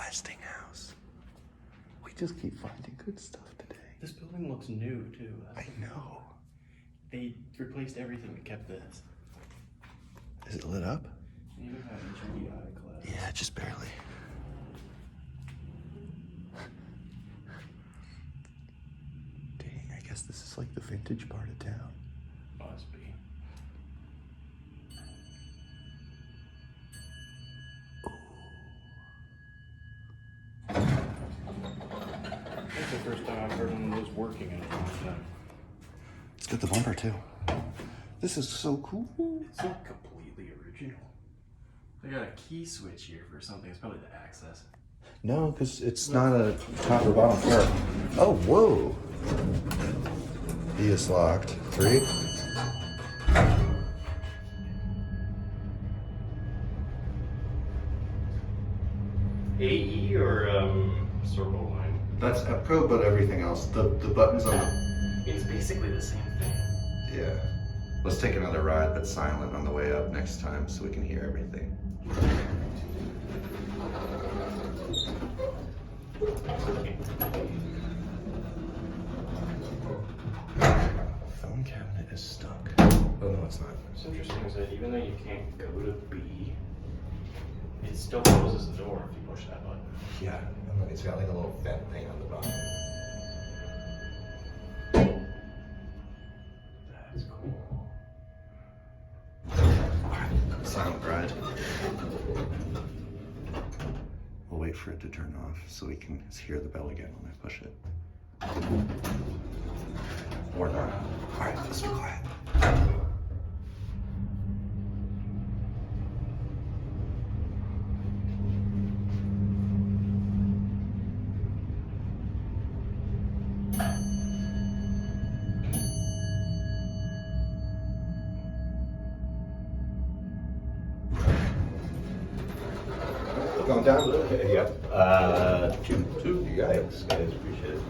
Westinghouse. We just keep finding good stuff today. This building looks new too. I know. They replaced everything but kept this. Is it lit up? You even have HDI class. Yeah, just barely. Dang, I guess this is like the vintage part of town. Must be. That's the first time I've heard one of those working in a long time. It's got the bumper too. This is so cool. It's not completely original. They got a key switch here for something. It's probably the access. No, because it's not a top or bottom part. Oh, whoa. E is locked. 3. AE or CircleLine? That's Epco, but everything else. The buttons on the... It's basically the same thing. Yeah. Let's take another ride, but silent on the way up next time so we can hear everything. Phone cabinet is stuck. Oh, no, it's not. What's interesting is that even though you can't go to B, it still closes the door if you push that button. Yeah, and look, it's got like a little vent thing on the bottom. That's cool. Alright, silent ride. We'll wait for it to turn off so we can hear the bell again when I push it. Or not. Alright, let's be quiet. Going down? Yep. Two. You guys appreciate it.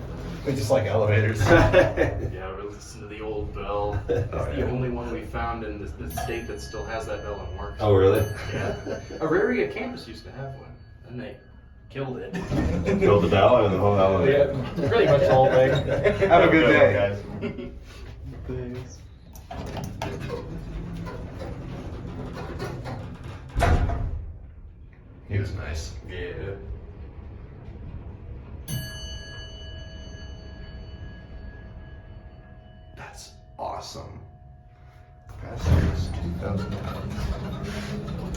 We just like elevators. Yeah, we listen to the old bell. It's the only one we found in the state that still has that bell and works. Oh, really? Yeah. Auraria campus used to have one, and they killed it. Killed the bell and the whole elevator. Yeah, pretty much the whole thing. Have a good day, guys. Thanks. He was nice. Yeah. That's awesome. Passengers, 2,000 pounds.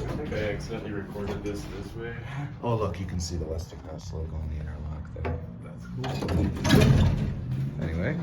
I think I accidentally recorded this way. Oh, look, you can see the Westinghouse logo on the interlock there. That's cool. Anyway,